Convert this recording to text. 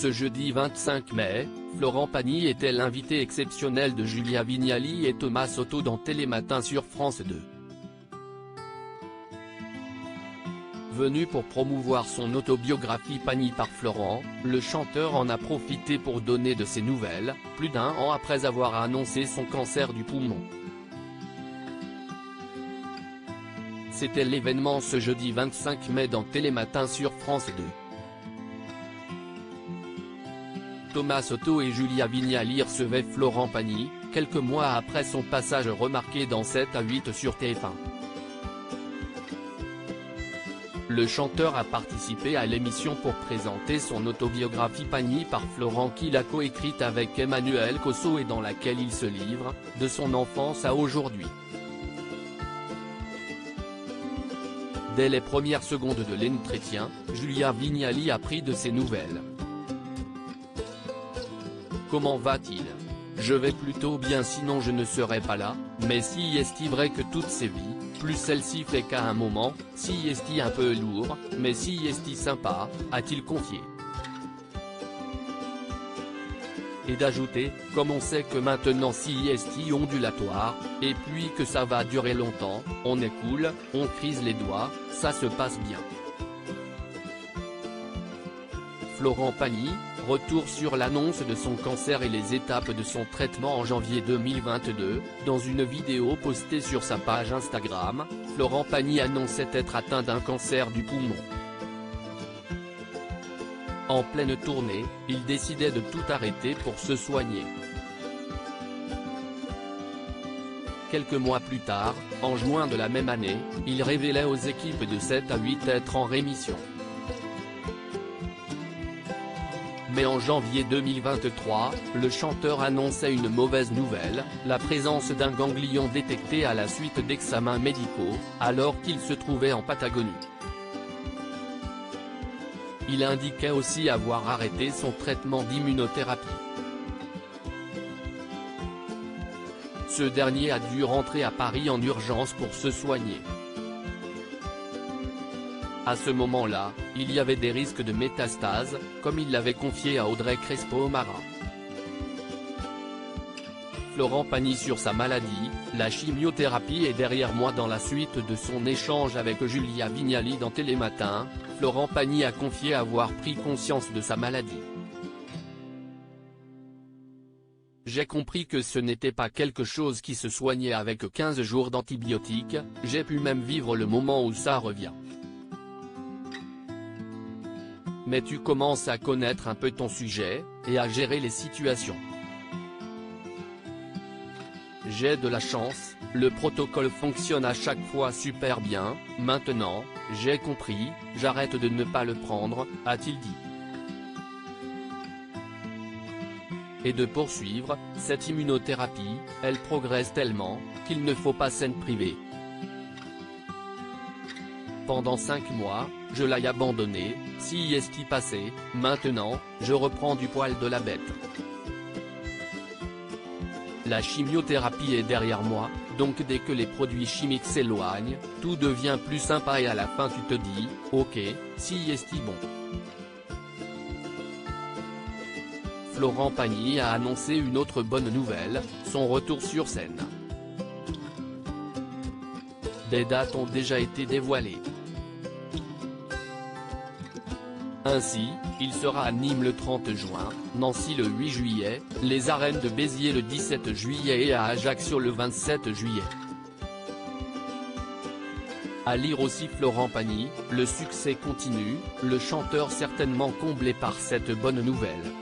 Ce jeudi 25 mai, Florent Pagny était l'invité exceptionnel de Julia Vignali et Thomas Soto dans Télématin sur France 2. Venu pour promouvoir son autobiographie Pagny par Florent, le chanteur en a profité pour donner de ses nouvelles, plus d'un an après avoir annoncé son cancer du poumon. C'était l'événement ce jeudi 25 mai dans Télématin sur France 2. Thomas Soto et Julia Vignali recevaient Florent Pagny, quelques mois après son passage remarqué dans 7 à 8 sur TF1. Le chanteur a participé à l'émission pour présenter son autobiographie Pagny par Florent qu'il a coécrite avec Emmanuel Cosso et dans laquelle il se livre, de son enfance à aujourd'hui. Dès les premières secondes de l'entretien, Julia Vignali a pris de ses nouvelles. Comment va-t-il? Je vais plutôt bien sinon je ne serais pas là, mais si est-il vrai que toutes ces vies, plus celle-ci fait qu'à un moment, si est-il un peu lourd, mais si est-il sympa, a-t-il confié. Et d'ajouter, comme on sait que maintenant si est-il ondulatoire, et puis que ça va durer longtemps, on est cool, on crise les doigts, ça se passe bien. Florent Pagny, retour sur l'annonce de son cancer et les étapes de son traitement en janvier 2022, dans une vidéo postée sur sa page Instagram, Florent Pagny annonçait être atteint d'un cancer du poumon. En pleine tournée, il décidait de tout arrêter pour se soigner. Quelques mois plus tard, en juin de la même année, il révélait aux équipes de 7 à 8 être en rémission. Mais en janvier 2023, le chanteur annonçait une mauvaise nouvelle, la présence d'un ganglion détecté à la suite d'examens médicaux, alors qu'il se trouvait en Patagonie. Il indiquait aussi avoir arrêté son traitement d'immunothérapie. Ce dernier a dû rentrer à Paris en urgence pour se soigner. À ce moment-là, il y avait des risques de métastases, comme il l'avait confié à Audrey Crespo-Marin. Florent Pagny sur sa maladie, la chimiothérapie est derrière moi. Dans la suite de son échange avec Julia Vignali dans Télématin, Florent Pagny a confié avoir pris conscience de sa maladie. J'ai compris que ce n'était pas quelque chose qui se soignait avec 15 jours d'antibiotiques, j'ai pu même vivre le moment où ça revient. Mais tu commences à connaître un peu ton sujet, et à gérer les situations. J'ai de la chance, le protocole fonctionne à chaque fois super bien, maintenant, j'ai compris, j'arrête de ne pas le prendre, a-t-il dit. Et de poursuivre, cette immunothérapie, elle progresse tellement, qu'il ne faut pas s'en priver. Pendant 5 mois, je l'ai abandonné, si est-il passé, maintenant, je reprends du poil de la bête. La chimiothérapie est derrière moi, donc dès que les produits chimiques s'éloignent, tout devient plus sympa et à la fin tu te dis, ok, si est-il bon. Florent Pagny a annoncé une autre bonne nouvelle, son retour sur scène. Des dates ont déjà été dévoilées. Ainsi, il sera à Nîmes le 30 juin, Nancy le 8 juillet, les arènes de Béziers le 17 juillet et à Ajaccio le 27 juillet. À lire aussi Florent Pagny, le succès continue, le chanteur certainement comblé par cette bonne nouvelle.